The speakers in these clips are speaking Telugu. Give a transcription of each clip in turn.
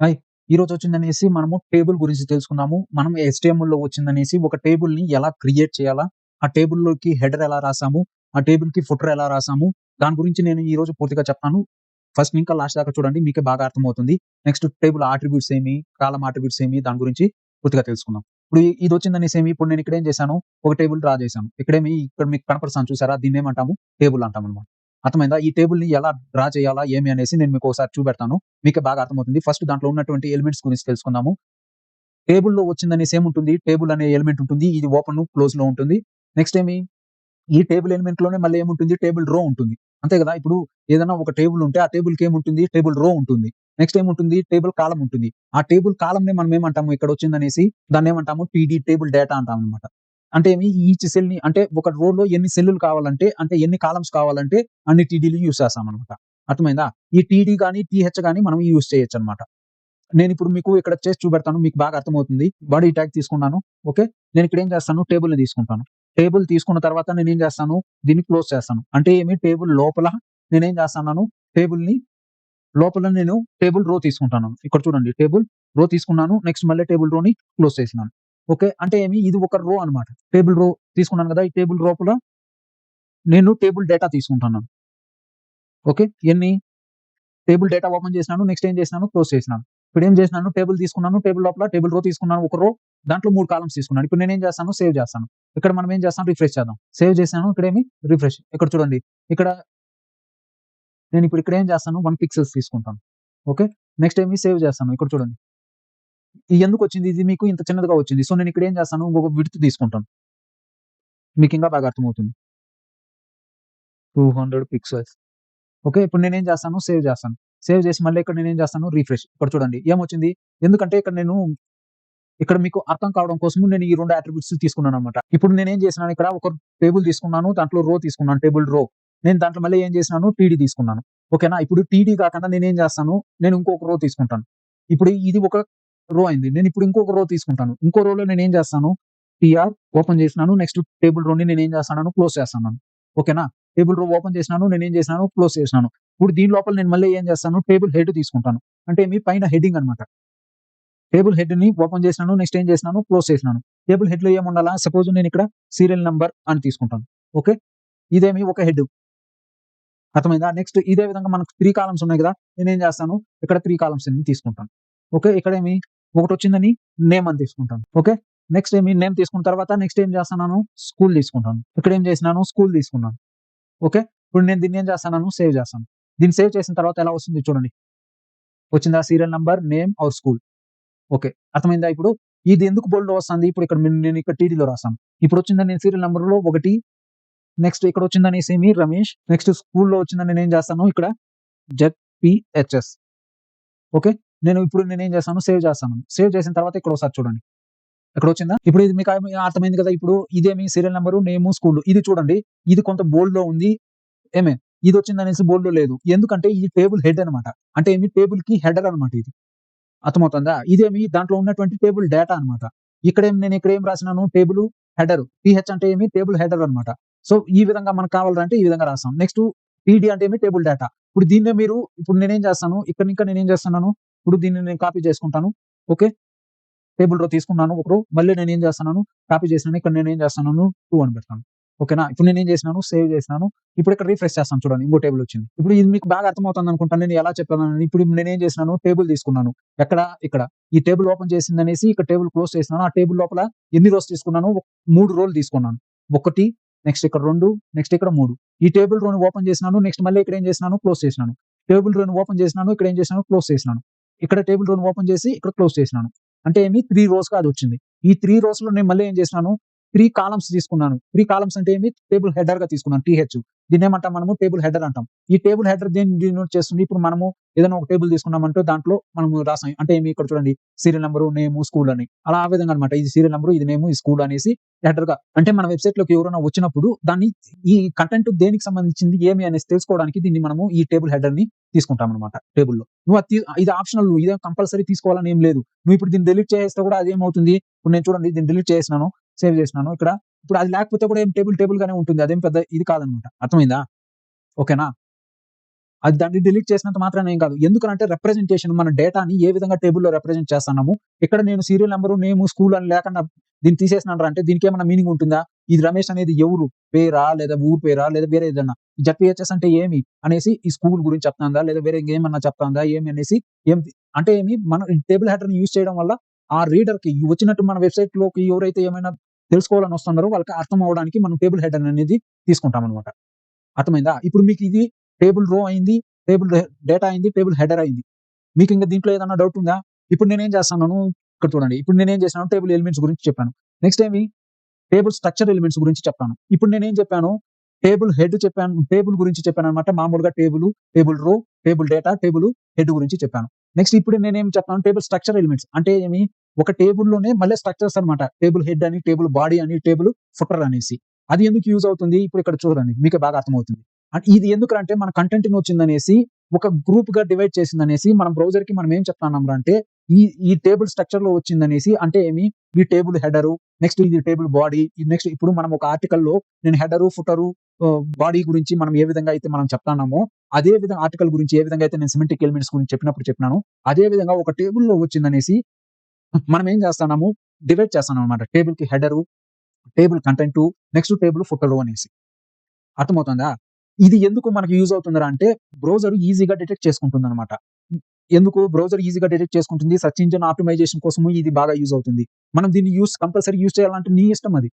హాయ్! ఈరోజొచ్చిందనేసి మనము టేబుల్ గురించి తెలుసుకుందాము. మనం హెచ్‌టీఎంఎల్‌లో వచ్చిందనేసి ఒక టేబుల్‌ని ఎలా క్రియేట్ చేయాలా? ఆ టేబుల్‌లోకి హెడర్ ఎలా రాసాము? ఆ టేబుల్‌కి ఫుటర్ ఎలా రాసాము? దాని గురించి నేను ఈరోజు పూర్తిగా చెప్తాను. ఫస్ట్ ఇంకా లాస్ట్ దాకా చూడండి. మీకే బాగా అర్థమవుతుంది. నెక్స్ట్ టేబుల్ అట్రిబ్యూట్స్ ఏమి? కాలమ్ అట్రిబ్యూట్స్ ఏమి? దాని గురించి పూర్తిగా తెలుసుకుందాం. ఇప్పుడు ఇదొచ్చిందనేసేమి ఇప్పుడు నేను ఇక్కడేం చేశాను? ఒక టేబుల్ డ్రా చేశాను. ఇక్కడ మీకు కనపడుస్తాంది చూసారా? దీన్నేమంటాము? టేబుల్ అంటామనమాట. అర్థమైందా? ఈ టేబుల్‌ని ఎలా డ్రా చేయాలా? ఏమి అనేసి నేను మీకు ఒకసారి చూపెడతాను. మీకే బాగా అర్థమవుతుంది. ఫస్ట్ దాంట్లో ఉన్నటువంటి ఎలిమెంట్స్ గురించి తెలుసుకుందాము. టేబుల్‌లో వచ్చిందనేసి ఏముంటుంది? టేబుల్ అనే ఎలిమెంట్ ఉంటుంది. ఇది ఓపెన్, క్లోజ్‌లో ఉంటుంది. నెక్స్ట్ ఈ టేబుల్ ఎలిమెంట్‌లోనే మళ్ళీ ఏముంటుంది? టేబుల్ రో ఉంటుంది. అంతే గదా! ఇప్పుడు ఏదైనా ఒక టేబుల్ ఉంటే ఆ టేబుల్‌కి ఏముంటుంది? టేబుల్ రో ఉంటుంది. నెక్స్ట్ ఏముంటుంది? టేబుల్ కాలమ్ ఉంటుంది. ఆ టేబుల్ కాలమ్‌ని మనం ఏమంటాము? ఇక్కడొచ్చిందనేసి దాన్నేమంటాము? టీడీ టేబుల్ డేటా అంటామనమాట. అంటే ఈచ్ సెల్‌ని అంటే ఒక రోలో ఎన్ని సెల్లులు కావాలంటే, అంటే ఎన్ని కాలమ్స్ కావాలంటే అన్ని టీడీలు యూజ్ చేస్తామనమాట. అర్థమైందా? ఈ టీడీ గాని, టీహెచ్ గాని మనం యూజ్ చేయొచ్చనమాట. నేనిప్పుడు మీకు ఇక్కడ చేసి చూపెడతాను. మీకు బాగా అర్థమవుతుంది. బాడీ ట్యాగ్ తీసుకున్నాను. ఓకే. నేనిక్కడ ఏం చేస్తాను? టేబుల్‌ని తీసుకుంటాను. టేబుల్ తీసుకున్న తర్వాత నేనేం చేస్తాను? దీన్ని క్లోజ్ చేస్తాను. అంటే టేబుల్ లోపల నేనేం చేస్తన్నాను? టేబుల్‌ని లోపల నేను టేబుల్ రో తీసుకుంటాను. ఇక్కడ చూడండి. టేబుల్ రో తీసుకున్నాను. నెక్స్ట్ మళ్ళీ టేబుల్ రోని క్లోజ్ చేసినాను. ఓకే. అంటే ఇది ఒక రో అన్నమాట. టేబుల్ రో తీసుకున్నాను కదా! ఈ టేబుల్ లోపల నేను టేబుల్ డేటా తీసుకుంటున్నాను. ఓకే. టేబుల్ డేటా ఓపెన్ చేసినాను. నెక్స్ట్ ఏం చేసినాను? క్లోజ్ చేసినాను. ఇప్పుడేం చేసినాను? టేబుల్ తీసుకున్నాను. టేబుల్ లోపల టేబుల్ రో తీసుకున్నాను. ఒక రో దాంట్లో 3 కాలమ్స్ తీసుకున్నాను. ఇప్పుడు నేనేం చేస్తాను? సేవ్ చేస్తాను. ఇక్కడ మనం ఏం చేస్తాం? రిఫ్రెష్ చేద్దాం. సేవ్ చేశాను. రిఫ్రెష్. ఇక్కడ చూడండి. ఇక్కడ నేనిప్పుడు ఇక్కడ ఏం చేస్తాను? 1 పిక్సెల్స్ తీసుకుంటాను. ఓకే. నెక్స్ట్ సేవ్ చేస్తాను. ఇక్కడ చూడండి. ఎందుకొచ్చింది? ఇది మీకు ఇంత చిన్నదిగా వచ్చింది. సో, నేనిక్కడ ఏం చేస్తాను? ఇంకొక విడ్త్ తీసుకుంటాను. మీకింకా బాగా అర్థమవుతుంది. 200 పిక్సెల్స్. ఓకే. ఇప్పుడు నేనేం చేస్తాను? సేవ్ చేస్తాను. సేవ్ చేసి మళ్ళీ ఇక్కడ నేనేం చేస్తాను? రిఫ్రెష్. ఇక్కడ చూడండి. ఏమొచ్చింది? ఎందుకంటే ఇక్కడ మీకు అర్థం కావడం కోసము నేను ఈ 2 అట్రిబ్యూట్స్ తీసుకున్నాననమాట. ఇప్పుడు నేనేం చేసినాను ఇక్కడ ఒక టేబుల్ తీసుకున్నాను. దాంట్లో రో తీసుకున్నాను. టేబుల్ రో. నేను దాంట్లో మళ్ళీ ఏం చేసినాను? టీడీ తీసుకున్నాను. ఓకేనా? ఇప్పుడు టీడీ కాకుండా నేనేం చేస్తాను? నేను ఇంకొక రో తీసుకుంటాను. ఇప్పుడు ఇది ఒక రో అయింది. నేనిప్పుడు ఇంకొక రో తీసుకుంటాను. ఇంకో రోలో నేనేం చేస్తాను? టీఆర్ ఓపెన్ చేసినాను. నెక్స్ట్ టేబుల్ రోని నేనేం చేస్తున్నాను? క్లోజ్ చేస్తున్నాను. ఓకేనా? టేబుల్ రో ఓపెన్ చేసినాను. నేనేం చేసినాను? క్లోజ్ చేసినాను. ఇప్పుడు దీని లోపల నేను మళ్ళీ ఏం చేస్తాను? టేబుల్ హెడ్ తీసుకుంటాను. అంటే పైన హెడ్డింగ్ అనమాట. టేబుల్ హెడ్‌ని ఓపెన్ చేసినాను. నెక్స్ట్ ఏం చేసినాను? క్లోజ్ చేసినాను. టేబుల్ హెడ్‌లో ఏముండాలా? సపోజ్ నేనిక్కడ సీరియల్ నంబర్ అని తీసుకుంటాను. ఓకే. ఒక హెడ్. అర్థమైందా? నెక్స్ట్ ఇదే విధంగా మనకు 3 కాలమ్స్ ఉన్నాయి గదా! నేనేం చేస్తాను? ఇక్కడ 3 కాలమ్స్ తీసుకుంటాను. ఓకే. ఒకటొచ్చిందని నేమ్ అని తీసుకుంటాను. ఓకే. నెక్స్ట్ నేమ్ తీసుకున్న తర్వాత నెక్స్ట్ ఏం చేస్తున్నాను? స్కూల్ తీసుకుంటాను. ఇక్కడ ఏం చేసినాను? స్కూల్ తీసుకున్నాను. ఓకే. ఇప్పుడు నేను దీన్నేం చేస్తున్నాను? సేవ్ చేస్తాను. దీన్ని సేవ్ చేసిన తర్వాత ఎలా వస్తుంది చూడండి. వచ్చిందా? సీరియల్ నంబర్, నేమ్ ఔర్ స్కూల్. ఓకే. అర్థమైందా ఇప్పుడు? ఇది ఎందుకు బోల్డ్‌లో వస్తాంది? ఇప్పుడు ఇక్కడ నేను ఇక్కడ టీడీలో రాసాను. ఇప్పుడొచ్చిందని నేను సీరియల్ నంబర్‌లో 1 నెక్స్ట్ ఇక్కడొచ్చిందనేసేమి రమేష్. నెక్స్ట్ స్కూల్‌లో వచ్చిందని నేనేం చేస్తాను ఇక్కడ జెడ్‌పీహెచ్‌ఎస్. ఓకే. నేనేం చేస్తాను? సేవ్ చేస్తాను. సేవ్ చేసిన తర్వాత ఇక్కడ ఒకసారి చూడండి. ఇక్కడొచ్చిందా? ఇప్పుడు ఇది మీకు అర్థమైంది కదా! ఇప్పుడు సీరియల్ నంబరు, నేము, స్కూలు. ఇది చూడండి. ఇది కొంత బోల్డ్‌లో ఉంది. ఏమే ఇదొచ్చిందనేసి బోల్డ్‌లో లేదు. ఎందుకంటే ఇది టేబుల్ హెడ్ అనమాట. అంటే టేబుల్‌కి హెడర్ అనమాట ఇది. అర్థమవుతుందా? దాంట్లో ఉన్నటువంటి టేబుల్ డేటా అన్నమాట. నేనిక్కడేం రాసినాను టేబుల్ హెడర్. టీహెచ్ అంటే టేబుల్ హెడర్ అన్నమాట. సో, ఈ విధంగా మనకు కావాలంటే ఈ విధంగా రాసాం. నెక్స్ట్ టీడీ అంటే టేబుల్ డేటా. ఇప్పుడు నేనేం చేస్తాను, ఇక్కడ ఇంకా నేనేం చేస్తున్నాను, ఇప్పుడు దీన్ని నేను కాపీ చేసుకుంటాను. ఓకే. టేబుల్ రో తీసుకున్నాను ఒక రో. మళ్ళీ నేనేం చేస్తున్నాను, కాపీ చేసినాను. ఇక్కడ నేనేం చేస్తున్నాను 2 అని పెడతాను. ఓకేనా? ఇప్పుడు నేనేం చేసినాను, సేవ్ చేసినాను. ఇప్పుడు ఇక్కడ రిఫ్రెష్ చేస్తాను చూడండి. ఇంకో టేబుల్ వచ్చింది. ఇప్పుడు ఇది మీకు బాగా అర్థమవుతుందనుకుంటాను. నేను ఎలా చెప్పానని. ఇప్పుడు నేనేం చేసినాను, టేబుల్ తీసుకున్నాను. ఎక్కడ? ఇక్కడ. ఈ టేబుల్ ఓపెన్ చేసిందనేసి ఇక్కడ టేబుల్ క్లోజ్ చేసినాను. ఆ టేబుల్ లోపల ఎన్ని రోస్ తీసుకున్నాను? 3 రోలు తీసుకున్నాను. 1 నెక్స్ట్ ఇక్కడ 2 నెక్స్ట్ ఇక్కడ 3. ఈ టేబుల్ రోని ఓపెన్ చేసినాను. నెక్స్ట్ మళ్ళీ ఇక్కడ ఏం చేసినాను, క్లోజ్ చేసినాను. టేబుల్ రోని ఓపెన్ చేసినాను. ఇక్కడ ఏం చేసినాను, క్లోజ్ చేసినాను. ఇక్కడ టేబుల్ రోని ఓపెన్ చేసి ఇక్కడ క్లోజ్ చేసినాను. అంటే 3 రోస్‌గా అదొచ్చింది. ఈ 3 రోస్‌లో నేను మళ్ళీ ఏం చేసినాను, 3 కాలమ్స్ తీసుకున్నాను. 3 కాలమ్స్ అంటే టేబుల్ హెడర్‌గా తీసుకున్నాను టీహెచ్. దీన్నేమంటాం మనము టేబుల్ హెడర్ అంటాం. ఈ టేబుల్ హెడర్ దేన్ని డినోట్ చేస్తుంది? ఇప్పుడు మనము ఏదైనా ఒక టేబుల్ తీసుకున్నామంటే దాంట్లో మనము రాసాం. అంటే ఇక్కడ చూడండి సీరియల్ నంబరు, నేము, స్కూల్ అని. అలా ఆ విధంగా అన్నమాట. ఇది సీరియల్ నంబరు, ఇది నేము, ఇది స్కూల్ అనేసి హెడర్‌గా అంటే మన వెబ్‌సైట్‌లోకి ఎవరైనా వచ్చినప్పుడు ఈ కంటెంట్ దేనికి సంబంధించింది ఏమి అనేసి తెలుసుకోవడానికి దీన్ని మనము ఈ టేబుల్ హెడర్‌ని తీసుకుంటామన్నమాట టేబుల్‌లో. ఇది ఆప్షనల్. ఇదేం కంపల్సరీ తీసుకోవాలని ఏం లేదు. ఇప్పుడు దీన్ని డిలీట్ చేసేస్తే కూడా అదేమవుతుంది? ఇప్పుడు నేను చూడండి దీన్ని డిలీట్ చేసేసినాను. సేవ్ చేసినాను. ఇప్పుడు అది లేకపోతే కూడా టేబుల్ గానే ఉంటుంది. అదేం పెద్ద ఇది కాదనమాట. అర్థమైందా? ఓకేనా? అది దాన్ని డిలీట్ చేసినంత మాత్రాన ఏం కాదు. ఎందుకనంటే రిప్రజెంటేషన్ మన డేటాని ఏ విధంగా టేబుల్‌లో రిప్రజెంట్ చేస్తున్నాము. ఇక్కడ నేను సీరియల్ నంబరు, నేము, స్కూల్ అని లేకుండా దీన్ని తీసేసినానురా అంటే దీనికేమన్నా మీనింగ్ ఉంటుందా? ఇది రమేష్ అనేది ఎవరు? పేరా? లేదా ఊరు పేరా? లేదా వేరే ఏదన్నా? జెడ్‌పీహెచ్‌ఎస్ అంటే ఏమి? అనేసి ఈ స్కూల్ గురించి చెప్తాందా? లేదా వేరే ఇంకేమన్నా చెప్తాందా? ఏమి అనేసి ఏం అంటే ఏమి మనం ఈ టేబుల్ హెడర్‌ని యూజ్ చేయడం వల్ల ఆ రీడర్‌కి వచ్చినట్టు మన వెబ్‌సైట్‌లోకి ఎవరైతే ఏమైనా తెలుసుకోవాలని వస్తున్నారో వాళ్ళకి అర్థం అవ్వడానికి మనం టేబుల్ హెడర్ అనేది తీసుకుంటామనమాట. అర్థమైందా? ఇప్పుడు మీకు ఇది టేబుల్ రో అయింది, టేబుల్ డేటా అయింది, టేబుల్ హెడర్ అయింది. మీకింక దీంట్లో ఏదన్నా డౌట్ ఉందా? ఇప్పుడు నేనేం చేస్తున్నాను, ఇక్కడ చూడండి. ఇప్పుడు నేనేం చేశాను టేబుల్ ఎలిమెంట్స్ గురించి చెప్పాను. నెక్స్ట్ ఏమి టేబుల్ స్ట్రక్చర్ ఎలిమెంట్స్ గురించి చెప్తాను. ఇప్పుడు నేనేం చెప్పాను, టేబుల్ హెడ్ చెప్పాను. టేబుల్ గురించి చెప్పాననమాట. మామూలుగా టేబులు, టేబుల్ రో, టేబుల్ డేటా, టేబుల్ హెడ్ గురించి చెప్పాను. నెక్స్ట్ ఇప్పుడు నేనేం చెప్తాను, టేబుల్ స్ట్రక్చర్ ఎలిమెంట్స్ అంటే ఏమి, ఒక టేబుల్‌లోనే మళ్ళీ స్ట్రక్చర్స్ అనమాట. టేబుల్ హెడ్ అని, టేబుల్ బాడీ అని, టేబుల్ ఫుటర్ అనేసి. అది ఎందుకు యూజ్ అవుతుంది? ఇప్పుడు ఇక్కడ చూడండి. మీకే బాగా అర్థమవుతుంది. ఇది ఎందుకంటే మన కంటెంట్ వచ్చిందనేసి, ఒక గ్రూప్‌గా డివైడ్ చేసిందనేసి మనం బ్రౌజర్‌కి మనం ఏం చెప్తున్నాంరా అంటే, ఈ ఈ టేబుల్ స్ట్రక్చర్‌లో వచ్చిందనేసి అంటే ఏమి, ఈ టేబుల్ హెడరు, నెక్స్ట్ ఇది టేబుల్ బాడీ, నెక్స్ట్ ఇప్పుడు మనం ఒక ఆర్టికల్‌లో నేను హెడరు, ఫుటరు, బాడీ గురించి మనం ఏ విధంగా అయితే మనం చెప్తున్నామో, అదే విధంగా ఆర్టికల్ గురించి ఏ విధంగా అయితే నేను సిమెంటిక్ ఎలిమెంట్స్ గురించి చెప్పినప్పుడు చెప్పినానో, అదే విధంగా ఒక టేబుల్‌లో వచ్చిందనేసి మనం ఏం చేస్తున్నాము, డివైడ్ చేస్తున్నామనమాట. టేబుల్‌కి header, table content, next table footer అనేసి. అర్థమవుతుందా? ఇది ఎందుకు మనకు యూజ్ అవుతుందిరా అంటే, బ్రౌజర్ ఈజీగా డిటెక్ట్ చేసుకుంటుందనమాట. ఎందుకు బ్రౌజర్ ఈజీగా డిటెక్ట్ చేసుకుంటుంది. సెర్చ్ ఇంజిన్ ఆప్టిమైజేషన్ కోసము ఇది బాగా యూజ్ అవుతుంది. మనం దీన్ని కంపల్సరీ యూజ్ చేయాలంటే నీ ఇష్టం అది.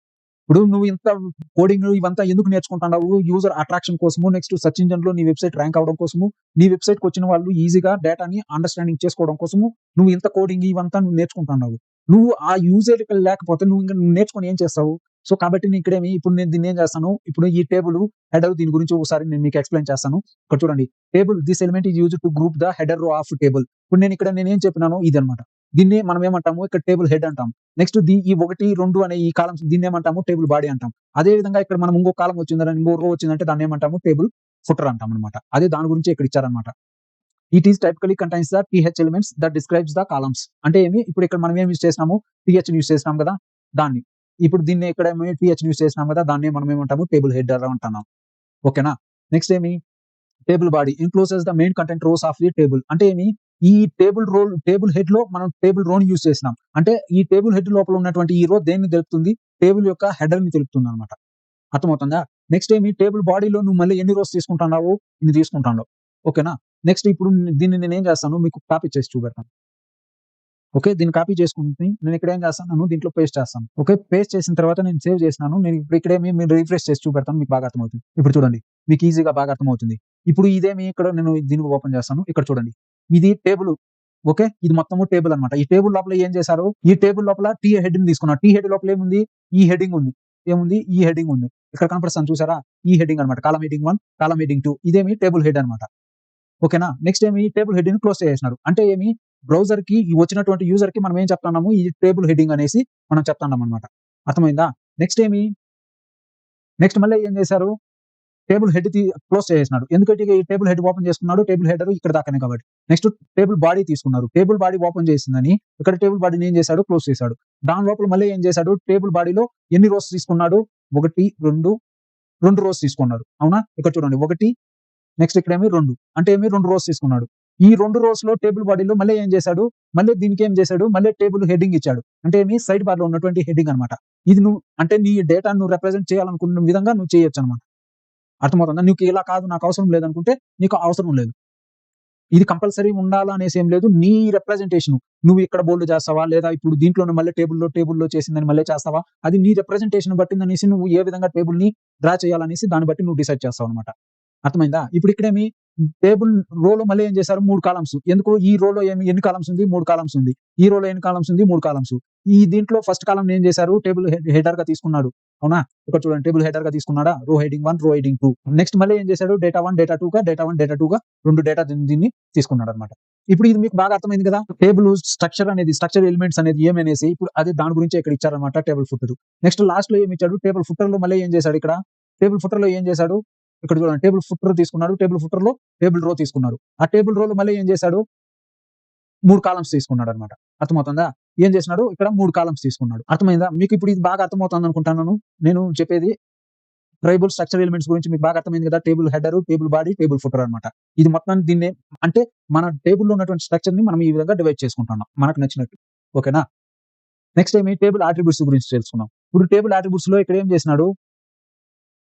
ఇప్పుడు నువ్వు ఇంత కోడింగ్ ఇవంతా ఎందుకు నేర్చుకుంటున్నావు? యూజర్ అట్రాక్షన్ కోసము, నెక్స్ట్ సెర్చ్ ఇంజిన్‌లో నీ వెబ్‌సైట్ ర్యాంక్ అవ్వడం కోసము, నీ వెబ్‌సైట్‌కొచ్చిన వాళ్ళు ఈజీగా డేటాని అండర్‌స్టాండింగ్ చేసుకోవడం కోసము, నువ్వు ఇంత కోడింగ్ ఇవంతా నువ్వు నేర్చుకుంటున్నావు. నువ్వు ఆ యూజర్ లేకపోతే నువ్వు నేర్చుకొని ఏం చేస్తావు? సో, కాబట్టి నేను ఇక్కడేమి ఇప్పుడు నేను దీన్నేం చేస్తాను, ఇప్పుడు ఈ టేబుల్ హెడర్ దీని గురించి ఒకసారి నేను మీకు ఎక్స్‌ప్లెయిన్ చేస్తాను. ఇక్కడ చూడండి. Table this element is used to group the header రో ఆఫ్ టేబుల్. ఇప్పుడు నేనేం చెప్పినానో ఇదన్నమాట. దీన్ని మనం ఏమంటాము, ఇక్కడ టేబుల్ హెడ్ అంటాం. నెక్స్ట్ ఈ 1, 2 అనే ఈ కాలమ్స్ దీన్నేమంటాము, టేబుల్ బాడీ అంటాం. అదే విధంగా ఇక్కడ మనం ఇంకో కాలమ్ వచ్చిందని, ఇంకో రో వచ్చిందంటే దాన్నేమంటాము, టేబుల్ ఫుటర్ అంటామనమాట. అదే దాని గురించి ఇక్కడ ఇచ్చారనమాట. It is typically contains the TH elements that describes the columns. అంటే ఏమి, ఇప్పుడు ఇక్కడ మనం ఏం యూజ్ చేసినాము, టీహెచ్‌ని యూజ్ చేసినాం కదా! దాన్ని. ఇప్పుడు దీన్ని ఇక్కడ టీహెచ్‌ని యూజ్ చేసినాం కదా! దాన్నే మనం ఏమంటాము, టేబుల్ హెడర్ అంటున్నాం. ఓకేనా? నెక్స్ట్ ఏమి, table body encloses the main content rows of the table. అంటే ఏమి, ఈ టేబుల్ హెడ్‌లో మనం టేబుల్ రోని యూజ్ చేసినాం. అంటే ఈ టేబుల్ హెడ్ లోపల ఉన్నటువంటి ఈ రో దేన్ని తెలుపుతుంది? టేబుల్ యొక్క హెడర్‌ని తెలుపుతుందన్నమాట. అర్థమవుతుందా? నెక్స్ట్ ఏమి, టేబుల్ బాడీలో నువ్వు మళ్ళీ ఎన్ని రోస్ తీసుకుంటున్నావు? ఇన్ని తీసుకుంటున్నావు. ఓకేనా? నెక్స్ట్ ఇప్పుడు దీన్ని నేనేం చేస్తాను, మీకు కాపీ చేసి చూపెడతాను. ఓకే. దీన్ని కాపీ చేసుకొని నేనిక్కడ ఏం చేస్తాను, దీంట్లో పేస్ట్ చేస్తాను. ఓకే. పేస్ట్ చేసిన తర్వాత నేను సేవ్ చేసినాను. నేను ఇప్పుడు ఇక్కడేమి మీరు రిఫ్రెష్ చేసి చూపెడతాను. మీకు బాగా అర్థమవుతుంది. ఇప్పుడు చూడండి. మీకు ఈజీగా బాగా అర్థమవుతుంది. ఇప్పుడు ఇదేమి, ఇక్కడ నేను దీన్ని ఓపెన్ చేస్తాను. ఇక్కడ చూడండి. ఇది టేబుల్. ఓకే. ఇది మొత్తము టేబుల్ అన్నమాట. ఈ టేబుల్ లోపల ఏం చేశారు? ఈ టేబుల్ లోపల టీ హెడ్‌ని తీసుకున్నారు. టీ హెడ్ లోపల ఏముంది? ఈ హెడ్డింగ్ ఉంది. ఏముంది? ఈ హెడ్డింగ్ ఉంది. ఇక్కడ కనపడుతుంది చూసారా? ఈ హెడ్డింగ్ అన్నమాట. Column heading 1, column heading 2. ఇదేమి టేబుల్ హెడ్ అన్నమాట. ఓకేనా? నెక్స్ట్ ఏమి, టేబుల్ హెడ్‌ని క్లోజ్ చేసేసినారు. అంటే ఏమి, బ్రౌజర్‌కి వచ్చినటువంటి యూజర్‌కి మనం ఏం చెప్తున్నాము, ఇది టేబుల్ హెడ్డింగ్ అనేసి మనం చెప్తున్నామన్నమాట. అర్థమైందా? నెక్స్ట్ ఏమి, నెక్స్ట్ మళ్ళీ ఏం చేశారు, టేబుల్ హెడ్ క్లోజ్ చేసేసినాడు. ఎందుకంటే ఈ టేబుల్ హెడ్ ఓపెన్ చేసుకున్నాడు. టేబుల్ హెడర్ ఇక్కడ దాకానే కాబట్టి. నెక్స్ట్ టేబుల్ బాడీ తీసుకున్నారు. టేబుల్ బాడీ ఓపెన్ చేసిందని ఇక్కడ టేబుల్ బాడీని ఏం చేశాడు, క్లోజ్ చేశాడు. దాని లోపల మళ్ళీ ఏం చేశాడు, టేబుల్ బాడీలో ఎన్ని రోస్ తీసుకున్నాడు? 1, 2 రోస్ తీసుకున్నారు. అవునా? ఇక్కడ చూడండి. 1, నెక్స్ట్ ఇక్కడేమి 2. అంటే ఏమి, 2 రోస్ తీసుకున్నాడు. ఈ 2 రోస్‌లో టేబుల్ బాడీలో మళ్ళీ ఏం చేశాడు, మళ్ళీ దీనికేం చేశాడు, మళ్ళీ టేబుల్ హెడ్డింగ్ ఇచ్చాడు. అంటే ఏమి, సైడ్ బార్‌లో ఉన్నటువంటి హెడ్డింగ్ అన్నమాట. ఇది నువ్వు అంటే నీ డేటాను నువ్వు రిప్రజెంట్ చేయాలనుకున్న విధంగా నువ్వు చేయొచ్చన్నమాట. అర్థమవుతుందా? నీకు ఇలా కాదు, నాకు అవసరం లేదనుకుంటే నీకు అవసరం లేదు. ఇది కంపల్సరీ ఉండాలా అనేసి ఏం లేదు. నీ రిప్రజెంటేషన్. నువ్వు ఇక్కడ బోల్డ్ చేస్తావా? లేదా ఇప్పుడు దీంట్లోనే మళ్ళీ టేబుల్‌లో చేసిందని మళ్ళీ చేస్తావా? అది నీ రిప్రజెంటేషన్ బట్టిందనేసి నువ్వు ఏ విధంగా టేబుల్‌ని డ్రా చేయాలనేసి దాన్ని బట్టి నువ్వు డిసైడ్ చేస్తావన్నమాట. అర్థమైందా? ఇప్పుడు ఇక్కడేమి, టేబుల్ రోలో మళ్ళీ ఏం చేశారు, 3 కాలమ్స్. ఎందుకు ఈ రోలో ఎన్ని కాలమ్స్ ఉంది? 3 కాలమ్స్ ఉంది. ఈ రోలో ఎన్ని కాలమ్స్ ఉంది? 3 కాలమ్స్. ఈ దీంట్లో ఫస్ట్ కాలమ్‌ని ఏం చేశారు, టేబుల్ హెడర్‌గా తీసుకున్నాడు. అవునా? ఇక్కడ చూడండి. టేబుల్ హెడర్‌గా తీసుకున్నాడా? రో హెడ్డింగ్ 1, రో హెడ్డింగ్ 2. నెక్స్ట్ మళ్ళీ ఏం చేశాడు, డేటా 1, డేటా 2గా, డేటా 1, డేటా 2గా 2 డేటా దీన్ని తీసుకున్నాడన్నమాట. ఇప్పుడు ఇది మీకు బాగా అర్థమైంది కదా! టేబుల్ స్ట్రక్చర్ ఎలిమెంట్స్ అనేది ఏమనేసి ఇప్పుడు అదే దాని గురించే ఇక్కడ ఇచ్చారన్నమాట, టేబుల్ ఫుటర్. నెక్స్ట్ లాస్ట్‌లో ఏమి ఇచ్చాడు, టేబుల్ ఫుటర్‌లో మళ్ళీ ఏం చేశాడు ఇక్కడ, టేబుల్ ఫుటర్‌లో ఏం చేశాడు, ఇక్కడ చూడండి. టేబుల్ ఫుటర్ తీసుకున్నాడు. టేబుల్ ఫుటర్‌లో టేబుల్ రో తీసుకున్నారు. ఆ టేబుల్ రోలో మళ్ళీ ఏం చేశాడు, 3 కాలమ్స్ తీసుకున్నాడన్నమాట. అర్థమవుతుందా? ఏం చేసినాడు, ఇక్కడ 3 కాలమ్స్ తీసుకున్నాడు. అర్థమైందా? మీకు ఇప్పుడు ఇది బాగా అర్థమవుతుందనుకుంటున్నాను నేను చెప్పేది. ట్రైబుల్ స్ట్రక్చర్ ఎలిమెంట్స్ గురించి మీకు బాగా అర్థమైంది కదా. Table header, table body, table footer అన్నమాట. ఇది మొత్తం దీన్నే అంటే మన టేబుల్‌లో ఉన్నటువంటి స్ట్రక్చర్‌ని మనం ఈ విధంగా డివైడ్ చేసుకుంటున్నాం మనకు నచ్చినట్టు. ఓకేనా? నెక్స్ట్ టేబుల్ అట్రిబ్యూట్స్ గురించి తెలుసుకుందాం. ఇప్పుడు టేబుల్ అట్రిబ్యూట్స్‌లో ఇక్కడ ఏం చేసినాడు,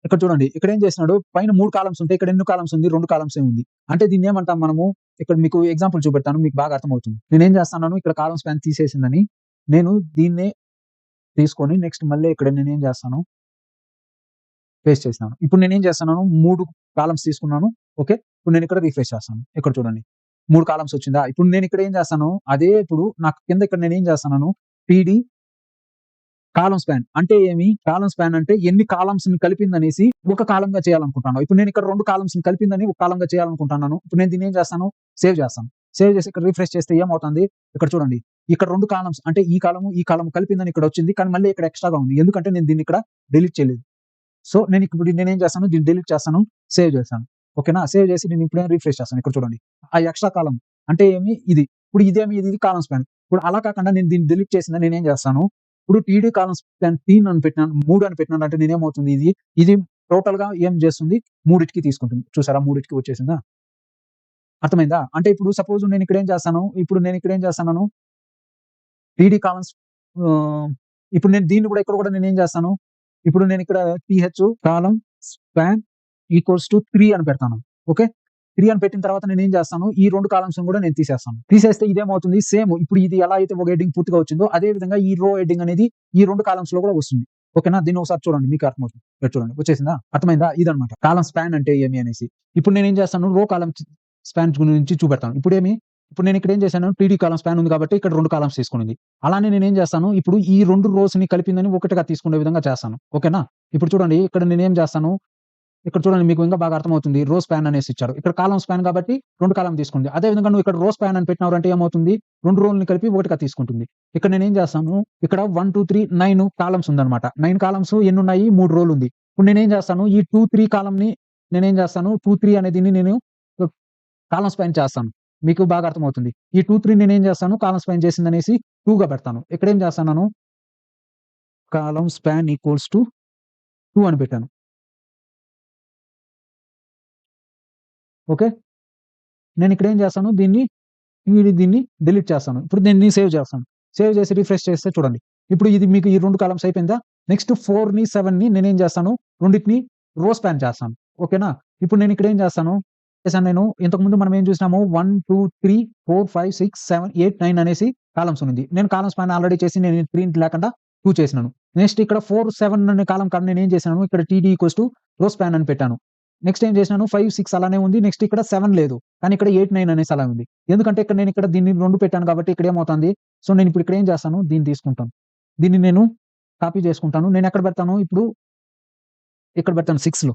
ఇక్కడ చూడండి. ఇక్కడ ఏం చేసినాడు, పైన 3 కాలమ్స్ ఉంటాయి. ఇక్కడ ఎన్ని కాలమ్స్ ఉంది? 2 కాలమ్సే ఉంది. అంటే దీన్నేమంటాం మనము, ఇక్కడ మీకు ఎగ్జాంపుల్ చూపెడతాను. మీకు బాగా అర్థమవుతుంది. నేనేం చేస్తున్నాను, ఇక్కడ కాలమ్ స్పాన్ తీసేసిందని నేను దీన్నే తీసుకొని నెక్స్ట్ మళ్ళీ ఇక్కడ నేనేం చేస్తాను, పేస్ట్ చేసినాను. ఇప్పుడు నేనేం చేస్తున్నాను, 3 కాలమ్స్ తీసుకున్నాను. ఓకే. ఇప్పుడు నేను ఇక్కడ రిఫ్రెష్ చేస్తాను. ఇక్కడ చూడండి. 3 కాలమ్స్ వచ్చిందా? ఇప్పుడు నేను ఇక్కడ ఏం చేస్తాను, అదే ఇప్పుడు నాకు కింద ఇక్కడ నేనేం చేస్తున్నాను, పీడీ కాలమ్ స్పాన్ అంటే ఏమి? కాలమ్ స్పాన్ అంటే ఎన్ని కాలమ్స్‌ని కలిపిందనేసి ఒక కాలమ్‌గా చేయాలనుకుంటున్నాను. ఇప్పుడు నేను ఇక్కడ 2 కాలమ్స్‌ని కలిపిందని ఒక కాలమ్‌గా చేయాలనుకుంటున్నాను. ఇప్పుడు నేను దీన్ని ఏం చేస్తాను, సేవ్ చేస్తాను. సేవ్ చేసి ఇక్కడ రిఫ్రెష్ చేస్తే ఏమవుతుంది, ఇక్కడ చూడండి. ఇక్కడ 2 కాలమ్స్ అంటే ఈ కాలమ్ కలిపిందని ఇక్కడ వచ్చింది. కానీ మళ్ళీ ఇక్కడ ఎక్స్ట్రాగా ఉంది. ఎందుకంటే నేను దీన్ని ఇక్కడ డిలీట్ చేయలేదు. సో ఇప్పుడు నేనేం చేస్తాను, దీన్ని డిలీట్ చేస్తాను. సేవ్ చేస్తాను. ఓకేనా? సేవ్ చేసి నేను ఇప్పుడే రిఫ్రెష్ చేస్తాను. ఇక్కడ చూడండి. ఆ ఎక్స్ట్రా కాలమ్ అంటే ఏమి, ఇది. ఇప్పుడు ఇది కాలమ్ స్పాన్. ఇప్పుడు అలా కాకుండా నేను దీన్ని డిలీట్ చేసిందని నేనేం చేస్తాను, ఇప్పుడు టీడీ కాలమ్ స్పాన్ 3 అని పెట్టినాను, 3 అని పెట్టినాను అంటే నేనేమవుతుంది, ఇది టోటల్‌గా ఏం చేస్తుంది, 3కి తీసుకుంటుంది. చూసారా, 3కి వచ్చేసిందా? అర్థమైందా? అంటే ఇప్పుడు సపోజ్ నేను ఇక్కడ ఏం చేస్తాను, టీడీ కాలమ్స్ ఆహ్, ఇప్పుడు నేను దీన్ని కూడా ఇక్కడ కూడా నేనేం చేస్తాను, ఇప్పుడు నేను ఇక్కడ TH column span equals to 3 అని పెడతాను. ఓకే. 3 అని పెట్టిన తర్వాత నేనేం చేస్తాను, ఈ 2 కాలమ్స్‌ని కూడా నేను తీసేస్తాను. తీసేస్తే ఇదేమవుతుంది, సేమ్ ఇప్పుడు ఇది ఎలా అయితే ఒక హెడ్డింగ్ పూర్తిగా వచ్చిందో అదే విధంగా ఈ రో హెడ్డింగ్ అనేది ఈ 2 కాలమ్స్‌లో కూడా వస్తుంది. ఓకేనా? దీన్ని ఒకసారి చూడండి, మీకు అర్థమవుతుంది. ఇక్కడ చూడండి, వచ్చేసిందా? అర్థమైందా? ఇదన్నమాట కాలమ్ స్పాన్ అంటే ఏమి అనేసి. ఇప్పుడు నేనేం చేస్తాను, రో కాలమ్ స్పాన్ గురించి చూపెడతాను. ఇప్పుడు నేను ఇక్కడ ఏం చేశాను, టీడీ కాలమ్ స్పాన్ ఉంది కాబట్టి ఇక్కడ 2 కాలమ్స్ తీసుకునింది. అలానే నేనేం చేస్తాను, ఇప్పుడు ఈ 2 రోస్‌ని కలిపిందని ఒకటిగా తీసుకునే విధంగా చేస్తాను. ఓకేనా? ఇప్పుడు చూడండి, ఇక్కడ నేనేం చేస్తాను, ఇక్కడ చూడండి, మీకు ఇంకా బాగా అర్థమవుతుంది. రో స్పాన్ అనేసి ఇచ్చారు. ఇక్కడ కాలమ్ స్పాన్ కాబట్టి 2 కాలమ్ తీసుకుంది. అదే విధంగా నువ్వు ఇక్కడ రో స్పాన్ అని పెట్టినావంటే ఏమవుతుంది, 2 రోలని కలిపి ఒకటిగా తీసుకుంటుంది. ఇక్కడ నేనేం చేస్తాను, ఇక్కడ 1, 2, 3 9 కాలమ్స్ ఉందన్నమాట. 9 కాలమ్స్ ఎన్నున్నాయి? 3 రోలు ఉంది. ఇప్పుడు నేనేం చేస్తాను, ఈ 2, 3 కాలమ్‌ని నేనేం చేస్తాను, 2, 3 అనే దీన్ని నేను కాలమ్ స్పాన్ చేస్తాను. మీకు బాగా అర్థమవుతుంది. ఈ 2, 3 నేనేం చేస్తాను, కాలమ్ స్పాన్ చేసిందనేసి 2గా పెడతాను. ఇక్కడేం చేస్తాను, కాలమ్ స్పాన్ ఈక్వల్స్ టు 2 అని పెట్టాను. ఓకే. నేనిక్కడ ఏం చేస్తాను, దీన్ని డిలీట్ చేస్తాను. ఇప్పుడు దీన్ని సేవ్ చేస్తాను. సేవ్ చేసి రిఫ్రెష్ చేస్తే చూడండి. ఇప్పుడు ఇది మీకు ఈ 2 కాలమ్స్ అయిపోయిందా? నెక్స్ట్ 4ని, 7ని నేనేం చేస్తాను, రెండిటిని రో స్పాన్ చేస్తాను. ఓకేనా? ఇప్పుడు నేనిక్కడ ఏం చేస్తాను, ఇంతకుముందు మనం ఏం చూసినాము, 1, 2, 3, 4, 5, 6, 7, 8, 9 అనేసి కాలమ్స్ ఉంది. నేను కాలమ్ స్పాన్ ఆల్రెడీ చేసి నేను 3 లేకుండా 2 చేసినాను. నెక్స్ట్ ఇక్కడ 4, 7 అనే కాలమ్ కాడ నేనేం చేశాను, ఇక్కడ టీడీ ఈక్వల్స్ టు రో స్పాన్ అని పెట్టాను. నెక్స్ట్ ఏం చేసినాను, 5, 6 అలానే ఉంది. నెక్స్ట్ ఇక్కడ 7 లేదు. కానీ ఇక్కడ 8, 9 అనేసి అలా ఉంది. ఎందుకంటే ఇక్కడ దీన్ని 2 పెట్టాను కాబట్టి ఇక్కడ ఏమవుతుంది, సో నేను ఇప్పుడు ఇక్కడ ఏం చేస్తాను, దీన్ని తీసుకుంటాను. దీన్ని నేను కాపీ చేసుకుంటాను. నేను ఎక్కడ పెడతాను, ఇప్పుడు ఇక్కడ పెడతాను 6లో.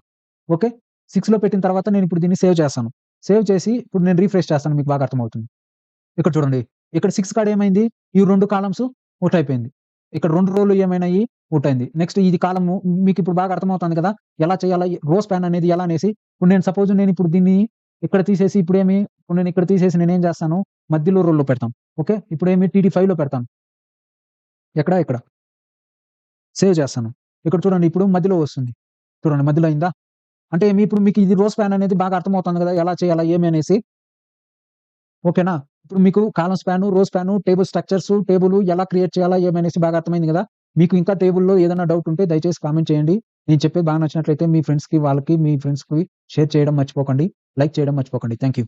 ఓకే. 6లో పెట్టిన తర్వాత నేను ఇప్పుడు దీన్ని సేవ్ చేస్తాను. సేవ్ చేసి ఇప్పుడు నేను రిఫ్రెష్ చేస్తాను. మీకు బాగా అర్థమవుతుంది. ఇక్కడ చూడండి. ఇక్కడ 6 కాడ ఏమైంది, ఈ 2 కాలమ్స్ ఒకటైపోయింది. ఇక్కడ 2 రోలు ఏమైనాయి, ఒకటైంది. నెక్స్ట్ ఇది కాలము మీకిప్పుడు బాగా అర్థమవుతుంది కదా, ఎలా చేయాలా, రో స్పాన్ అనేది ఎలా అనేసి. ఇప్పుడు నేను సపోజ్ ఇప్పుడు దీన్ని ఇక్కడ తీసేసి ఇప్పుడు నేను ఇక్కడ తీసేసి నేనేం చేస్తాను, మధ్యలో రోలో పెడతాను. ఓకే. ఇప్పుడేమి టీడీ5లో పెడతాను. ఇక్కడ సేవ్ చేస్తాను. ఇక్కడ చూడండి, ఇప్పుడు మధ్యలో వస్తుంది. చూడండి, మధ్యలో అయిందా? అంటే ఇప్పుడు మీకు ఇది రో స్పాన్ అనేది బాగా అర్థమవుతుంది కదా, ఎలా చేయాలా ఏమి అనేసి. ఓకేనా? ఇప్పుడు మీకు కాలమ్ స్పాను, రో స్పాను, టేబుల్ స్ట్రక్చర్స్, టేబుల్ ఎలా క్రియేట్ చేయాలా ఏమనేసి బాగా అర్థమైంది గదా! మీకు ఇంకా టేబుల్‌లో ఏదైనా డౌట్ ఉంటే దయచేసి కామెంట్ చేయండి. నేను చెప్పేది బాగా నచ్చినట్లయితే మీ ఫ్రెండ్స్‌కి, మీ ఫ్రెండ్స్‌కి షేర్ చేయడం మర్చిపోకండి. లైక్ చేయడం మర్చిపోకండి. Thank you.